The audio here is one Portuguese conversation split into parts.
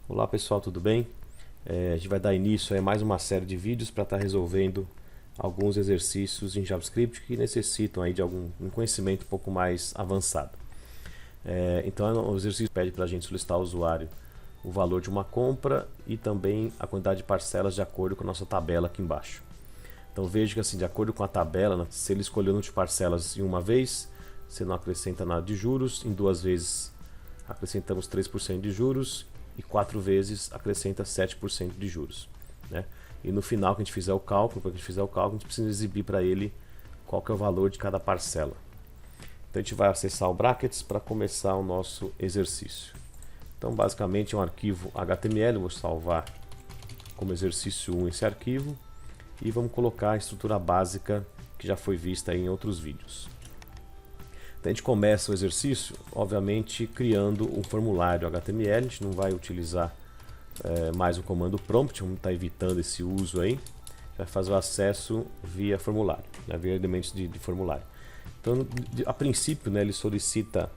Olá pessoal, tudo bem? A gente vai dar início a mais uma série de vídeos para estar resolvendo alguns exercícios em JavaScript que necessitam aí de um conhecimento um pouco mais avançado. Então o exercício pede para a gente solicitar ao usuário o valor de uma compra e também a quantidade de parcelas de acordo com a nossa tabela aqui embaixo. Então veja que assim, de acordo com a tabela, se ele escolheu o número de parcelas em uma vez, você não acrescenta nada de juros, em duas vezes acrescentamos 3% de juros e 4 vezes acrescenta 7% de juros, né? E no final que a gente fizer o cálculo, a gente precisa exibir para ele qual que é o valor de cada parcela. Então a gente vai acessar o Brackets para começar o nosso exercício. Então basicamente é um arquivo HTML, vou salvar como exercício 1 esse arquivo e vamos colocar a estrutura básica que já foi vista aí em outros vídeos. Então a gente começa o exercício, obviamente, criando um formulário HTML. A gente não vai utilizar mais o comando prompt, vamos estar evitando esse uso aí. Vai fazer o acesso via formulário, né, via elementos de formulário. Então, a princípio, né, ele solicita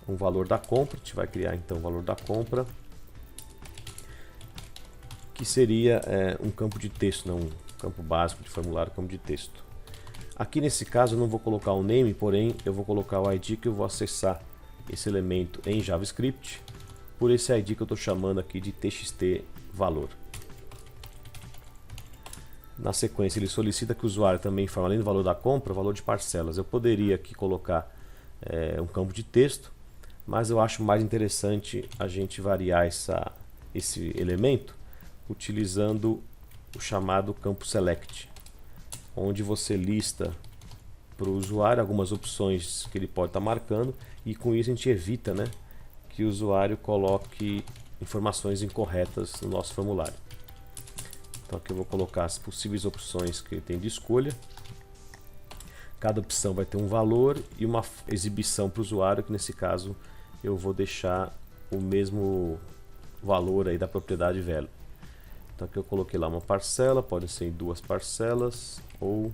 um valor da compra. A gente vai criar então o valor da compra, que seria um campo de texto, não, um campo básico de formulário, campo de texto. Aqui nesse caso eu não vou colocar o name, porém eu vou colocar o ID que eu vou acessar esse elemento em JavaScript por esse ID que eu estou chamando aqui de txt valor. Na sequência ele solicita que o usuário também informe, além do valor da compra, o valor de parcelas. Eu poderia aqui colocar um campo de texto, mas eu acho mais interessante a gente variar esse elemento utilizando o chamado campo select, onde você lista para o usuário algumas opções que ele pode estar marcando, e com isso a gente evita, né, que o usuário coloque informações incorretas no nosso formulário. Então aqui eu vou colocar as possíveis opções que ele tem de escolha. Cada opção vai ter um valor e uma exibição para o usuário, que nesse caso eu vou deixar o mesmo valor aí da propriedade velho. Então aqui eu coloquei lá uma parcela, pode ser em 2 parcelas ou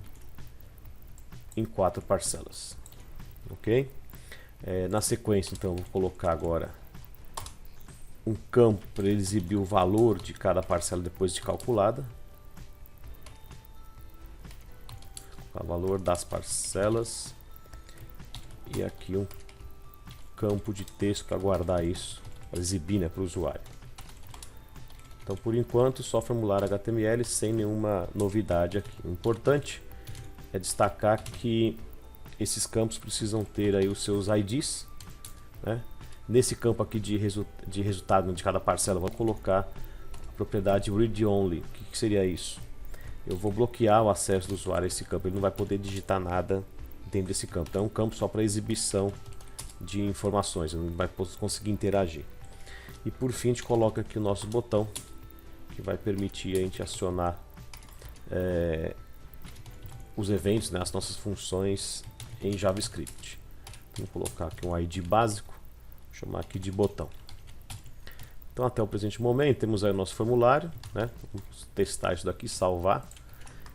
em 4 parcelas, ok? Na sequência então eu vou colocar agora um campo para ele exibir o valor de cada parcela depois de calculada. O valor das parcelas, e aqui um campo de texto para guardar isso, para exibir, né, para o usuário. Então por enquanto só formulário HTML sem nenhuma novidade aqui. O importante é destacar que esses campos precisam ter aí os seus IDs, né? Nesse campo aqui de resultado de cada parcela, eu vou colocar a propriedade read only. O que seria isso? Eu vou bloquear o acesso do usuário a esse campo, ele não vai poder digitar nada dentro desse campo. Então é um campo só para exibição de informações, ele não vai conseguir interagir. E por fim a gente coloca aqui o nosso botão, que vai permitir a gente acionar os eventos, né, as nossas funções em JavaScript. Vou colocar aqui um ID básico, vou chamar aqui de botão. Então até o presente momento temos aí o nosso formulário, né? Vamos testar isso daqui, salvar,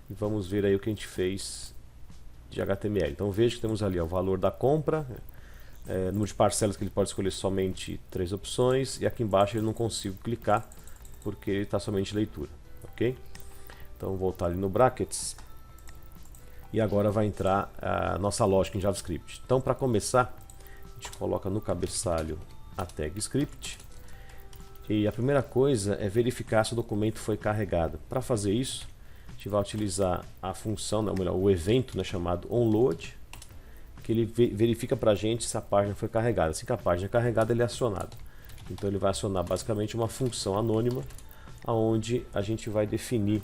e vamos ver aí o que a gente fez de HTML. Então veja que temos ali o valor da compra, número de parcelas que ele pode escolher somente 3 opções, e aqui embaixo eu não consigo clicar porque ele está somente leitura, ok? Então vou voltar ali no Brackets e agora vai entrar a nossa lógica em JavaScript. Então para começar, a gente coloca no cabeçalho a tag script, e a primeira coisa é verificar se o documento foi carregado. Para fazer isso, a gente vai utilizar a função, ou melhor, o evento, né, chamado onload, que ele verifica para a gente se a página foi carregada. Assim que a página é carregada, ele é acionado. Então ele vai acionar basicamente uma função anônima, onde a gente vai definir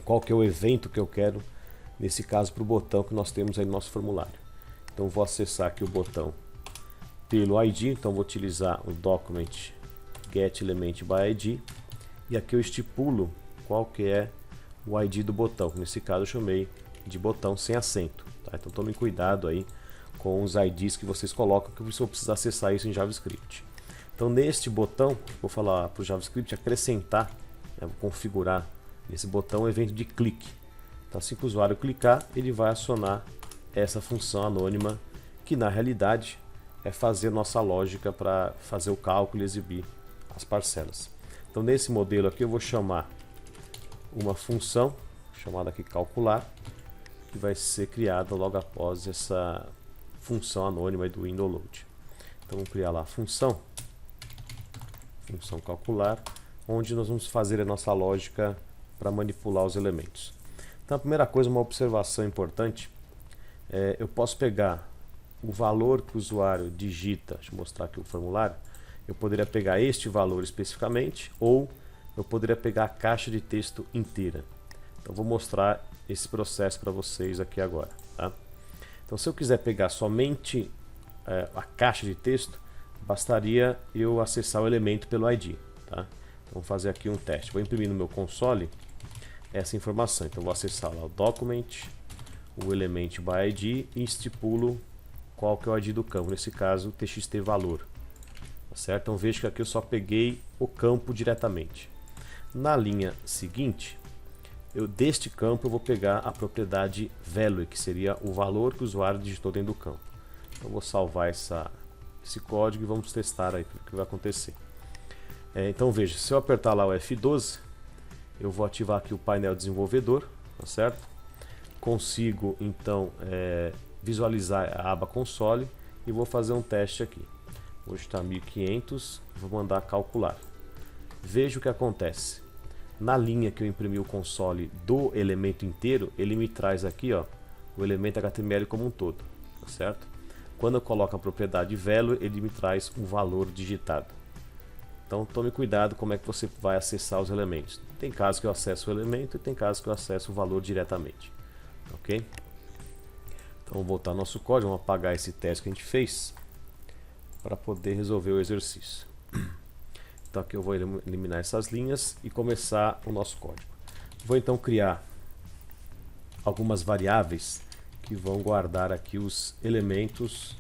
qual que é o evento que eu quero, nesse caso para o botão que nós temos aí no nosso formulário. Então vou acessar aqui o botão pelo ID, então vou utilizar o document getElementById, e aqui eu estipulo qual que é o ID do botão, que nesse caso eu chamei de botão sem acento, tá? Então tomem cuidado aí com os IDs que vocês colocam, que você vai precisar acessar isso em JavaScript. Então neste botão, vou falar para o JavaScript acrescentar, né, vou configurar nesse botão o evento de clique. Então assim que o usuário clicar, ele vai acionar essa função anônima, que na realidade é fazer nossa lógica para fazer o cálculo e exibir as parcelas. Então nesse modelo aqui eu vou chamar uma função, chamada aqui calcular, que vai ser criada logo após essa função anônima do window_load. Então vamos criar lá a função calcular, onde nós vamos fazer a nossa lógica para manipular os elementos. Então a primeira coisa, uma observação importante, eu posso pegar o valor que o usuário digita, deixa eu mostrar aqui o formulário, eu poderia pegar este valor especificamente, ou eu poderia pegar a caixa de texto inteira. Então vou mostrar esse processo para vocês aqui agora. Tá? Então se eu quiser pegar somente a caixa de texto, bastaria eu acessar o elemento pelo ID. Tá? Então vou fazer aqui um teste. Vou imprimir no meu console essa informação. Então vou acessar lá o document, o element by ID e estipulo qual que é o ID do campo, nesse caso o txt valor. Tá certo? Então vejo que aqui eu só peguei o campo diretamente. Na linha seguinte, deste campo eu vou pegar a propriedade value, que seria o valor que o usuário digitou dentro do campo. Então vou salvar esse código e vamos testar aí o que vai acontecer. Então veja, se eu apertar lá o F12, eu vou ativar aqui o painel desenvolvedor, tá certo? Consigo então visualizar a aba console e vou fazer um teste aqui. Vou digitar 1500, vou mandar calcular. Veja o que acontece. Na linha que eu imprimi o console do elemento inteiro, ele me traz aqui o elemento HTML como um todo, tá certo? Quando eu coloco a propriedade value, ele me traz um valor digitado. Então tome cuidado como é que você vai acessar os elementos. Tem casos que eu acesso o elemento e tem casos que eu acesso o valor diretamente. Ok? Então vamos voltar ao nosso código, vamos apagar esse teste que a gente fez para poder resolver o exercício. Então aqui eu vou eliminar essas linhas e começar o nosso código. Vou então criar algumas variáveis que vão guardar aqui os elementos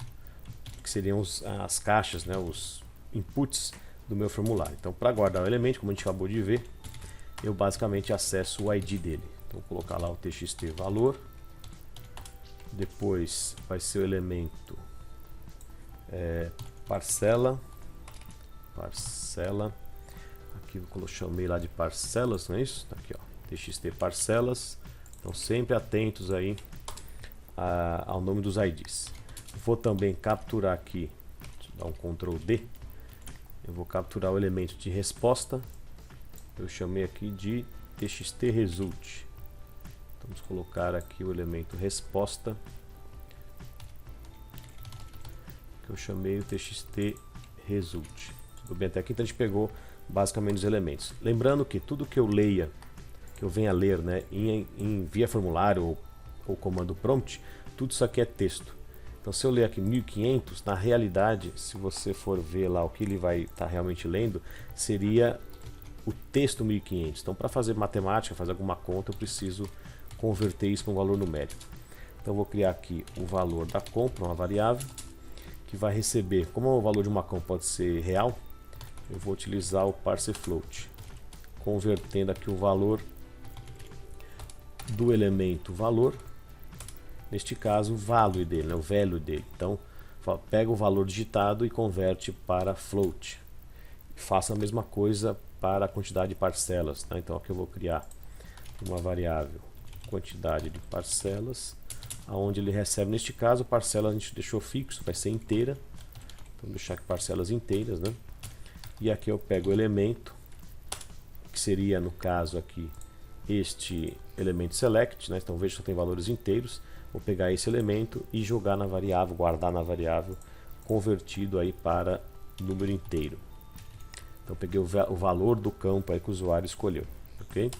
que seriam as caixas, né, os inputs do meu formulário. Então para guardar o elemento, como a gente acabou de ver, eu basicamente acesso o ID dele. Então vou colocar lá o txt valor, depois vai ser o elemento parcela, aqui eu chamei lá de parcelas, não é isso? Tá aqui, txt parcelas. Então sempre atentos aí ao nome dos IDs. Vou também capturar aqui, deixa eu dar um Ctrl D, eu vou capturar o elemento de resposta, eu chamei aqui de txt result. Vamos colocar aqui o elemento resposta, que eu chamei o txt result. Tudo bem até aqui? Então a gente pegou basicamente os elementos. Lembrando que tudo que eu leia, que eu venha ler, né, em via formulário ou comando prompt, tudo isso aqui é texto. Então se eu ler aqui 1500, na realidade, se você for ver lá o que ele vai estar realmente lendo, seria o texto 1500. Então para fazer matemática, fazer alguma conta, eu preciso converter isso para um valor numérico. Então eu vou criar aqui o valor da compra, uma variável, que vai receber, como o valor de uma compra pode ser real, eu vou utilizar o parseFloat, convertendo aqui o valor do elemento valor, neste caso o value dele, né, o value dele. Então pega o valor digitado e converte para float. Faça a mesma coisa para a quantidade de parcelas. Tá? Então aqui eu vou criar uma variável quantidade de parcelas, aonde ele recebe, neste caso, parcela a gente deixou fixo, vai ser inteira. Então vou deixar aqui parcelas inteiras, né? E aqui eu pego o elemento, que seria no caso aqui este elemento select, né? Então veja que tem valores inteiros. Vou pegar esse elemento e jogar na variável, guardar na variável, convertido aí para número inteiro. Então peguei o valor do campo aí que o usuário escolheu, ok?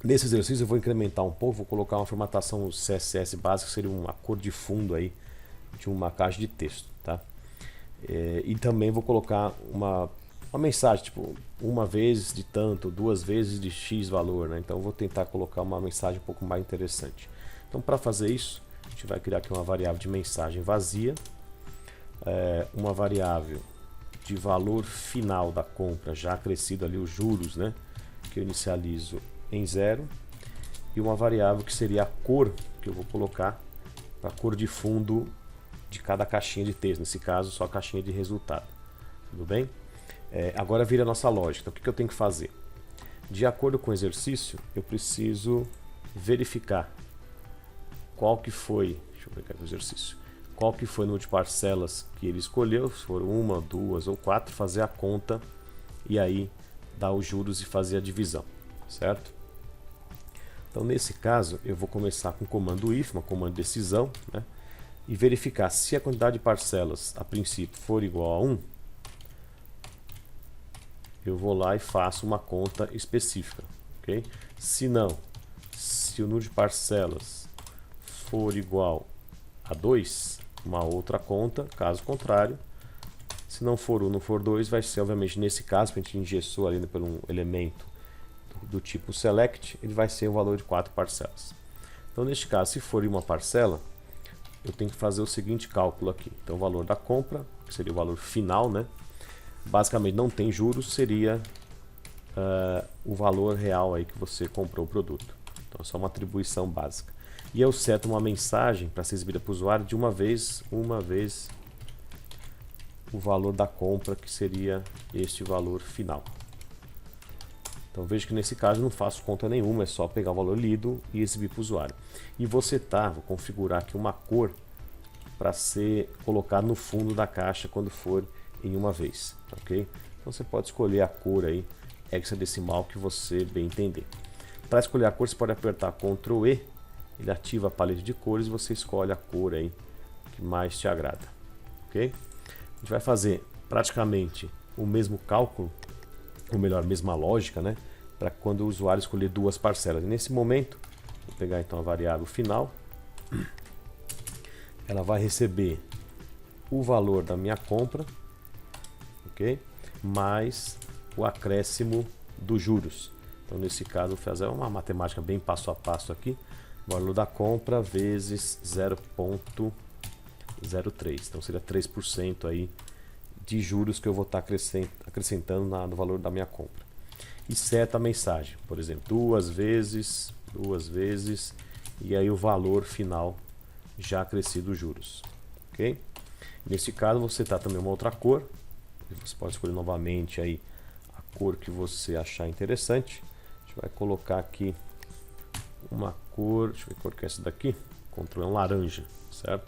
Nesse exercício eu vou incrementar um pouco, vou colocar uma formatação CSS básica, que seria uma cor de fundo aí de uma caixa de texto, tá? E também vou colocar uma mensagem, tipo, uma vez de tanto, duas vezes de X valor, né? Então eu vou tentar colocar uma mensagem um pouco mais interessante. Então para fazer isso, a gente vai criar aqui uma variável de mensagem vazia, uma variável de valor final da compra, já acrescido ali os juros, né? Que eu inicializo em 0, e uma variável que seria a cor que eu vou colocar, a cor de fundo de cada caixinha de texto, nesse caso só a caixinha de resultado, Tudo bem? Agora vira a nossa lógica. Então, o que eu tenho que fazer? De acordo com o exercício, eu preciso verificar qual que foi, deixa eu pegar o exercício, qual que foi o número de parcelas que ele escolheu, se foram 1, 2 ou 4, fazer a conta e aí dar os juros e fazer a divisão, certo? Então, nesse caso, eu vou começar com o comando if, uma comando de decisão, né? E verificar se a quantidade de parcelas a princípio for igual a 1, eu vou lá e faço uma conta específica, ok? Se não, se o número de parcelas for igual a 2, uma outra conta, caso contrário, se não for 1, não for 2, vai ser, obviamente, nesse caso, que a gente engessou ali por um elemento do tipo select, ele vai ser o valor de 4 parcelas. Então, neste caso, se for uma parcela, eu tenho que fazer o seguinte cálculo aqui. Então, o valor da compra, que seria o valor final, né? Basicamente não tem juros, seria o valor real aí que você comprou o produto. Então é só uma atribuição básica. E eu seto uma mensagem para ser exibida para o usuário de uma vez o valor da compra, que seria este valor final. Então veja que nesse caso eu não faço conta nenhuma, é só pegar o valor lido e exibir para o usuário. E vou setar, vou configurar aqui uma cor para ser colocado no fundo da caixa quando for em uma vez, ok? Então você pode escolher a cor aí hexadecimal que você bem entender. Para escolher a cor, você pode apertar Ctrl E, ele ativa a paleta de cores e você escolhe a cor aí que mais te agrada, ok? A gente vai fazer praticamente o mesmo cálculo, ou melhor, a mesma lógica, né? Para quando o usuário escolher duas parcelas. E nesse momento, vou pegar então a variável final, ela vai receber o valor da minha compra, ok? Mais o acréscimo dos juros. Então nesse caso, vou fazer uma matemática bem passo a passo aqui. O valor da compra vezes 0,03. Então seria 3% aí de juros que eu vou estar acrescentando no valor da minha compra. E seta a mensagem, por exemplo, duas vezes, e aí o valor final já acrescido os juros, ok? Nesse caso, você tá também uma outra cor. Você pode escolher novamente aí a cor que você achar interessante. A gente vai colocar aqui uma cor, deixa eu ver que cor que é essa daqui, Ctrl um laranja, certo?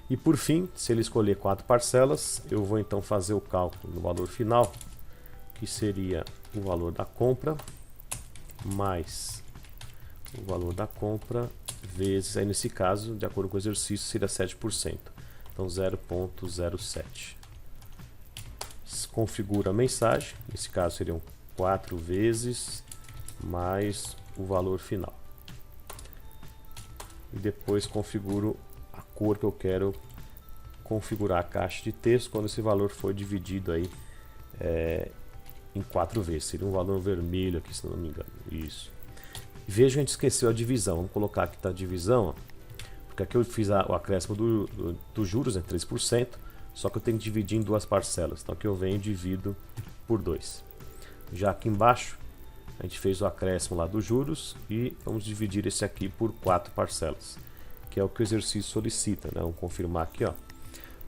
E por fim, se ele escolher 4 parcelas, eu vou então fazer o cálculo do valor final, que seria o valor da compra mais o valor da compra vezes, aí nesse caso, de acordo com o exercício, seria 7%. Então 0,07. Configura a mensagem, nesse caso seriam 4 vezes mais o valor final. E depois configuro a cor que eu quero configurar a caixa de texto quando esse valor for dividido aí em 4 vezes. Seria um valor vermelho aqui, se não me engano. Isso. Veja que a gente esqueceu a divisão. Vamos colocar aqui a divisão, ó, porque aqui eu fiz o acréscimo dos juros, 3%, só que eu tenho que dividir em duas parcelas. Então aqui eu venho e divido por 2. Já aqui embaixo, a gente fez o acréscimo lá dos juros e vamos dividir esse aqui por 4 parcelas, que é o que o exercício solicita, né? Vamos confirmar aqui, ó.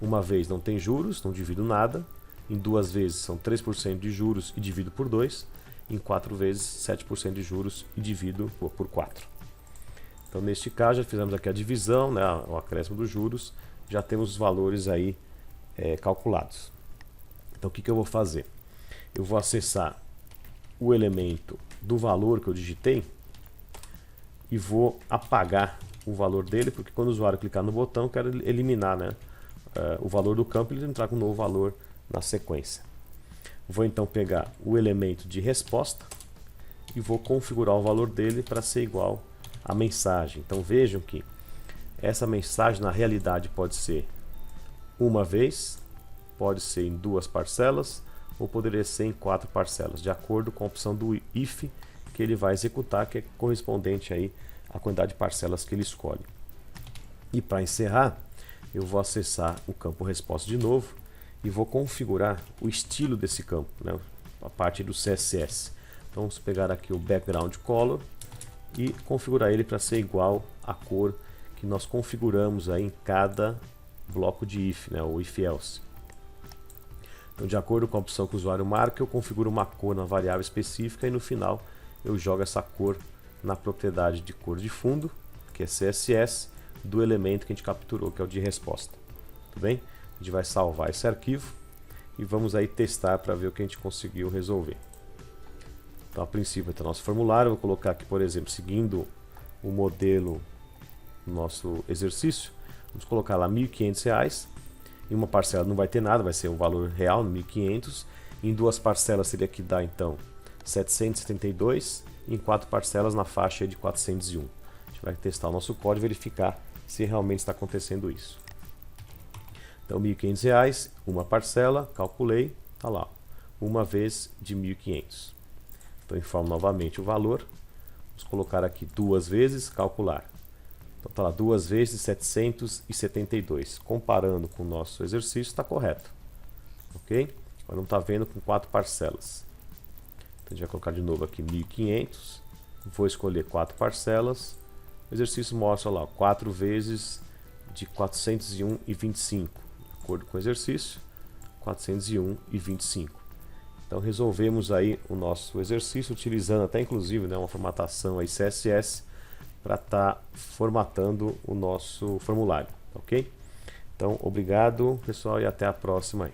Uma vez não tem juros, não divido nada. Em duas vezes são 3% de juros e divido por 2. Em 4 vezes 7% de juros e divido por 4. Então neste caso já fizemos aqui a divisão, né? O acréscimo dos juros. Já temos os valores aí calculados. Então o que eu vou fazer? Eu vou acessar o elemento do valor que eu digitei e vou apagar o valor dele, porque quando o usuário clicar no botão, eu quero eliminar, né, o valor do campo e ele entrar com um novo valor na sequência. Vou então pegar o elemento de resposta e vou configurar o valor dele para ser igual à mensagem. Então vejam que essa mensagem na realidade pode ser uma vez, pode ser em 2 parcelas ou poderia ser em 4 parcelas, de acordo com a opção do if que ele vai executar, que é correspondente aí à quantidade de parcelas que ele escolhe. E para encerrar, eu vou acessar o campo resposta de novo e vou configurar o estilo desse campo, né, a parte do CSS. Então vamos pegar aqui o background color e configurar ele para ser igual à cor que nós configuramos aí em cada bloco de if, né, o if else. Então, de acordo com a opção que o usuário marca, eu configuro uma cor na variável específica e no final eu jogo essa cor na propriedade de cor de fundo, que é CSS, do elemento que a gente capturou, que é o de resposta. Tudo bem? A gente vai salvar esse arquivo e vamos aí testar para ver o que a gente conseguiu resolver. Então, a princípio, está o nosso formulário. Eu vou colocar aqui, por exemplo, seguindo o modelo do nosso exercício, vamos colocar lá R$ 1.500. Em uma parcela não vai ter nada, vai ser um valor real, 1.500. Em duas parcelas teria que dar, então, 772. E em 4 parcelas na faixa de 401. A gente vai testar o nosso código e verificar se realmente está acontecendo isso. Então, R$ 1.500, uma parcela, calculei, está lá, uma vez de 1.500. Então, informo novamente o valor. Vamos colocar aqui duas vezes, calcular. Então, está lá, 2 vezes 772. Comparando com o nosso exercício, está correto. Ok? Agora não está vendo com 4 parcelas. Então, a gente vai colocar de novo aqui 1.500. Vou escolher 4 parcelas. O exercício mostra lá, 4 vezes de 401,25. De acordo com o exercício, 401,25. Então resolvemos aí o nosso exercício utilizando até inclusive, né, uma formatação aí CSS para estar formatando o nosso formulário, ok? Então obrigado pessoal e até a próxima aí.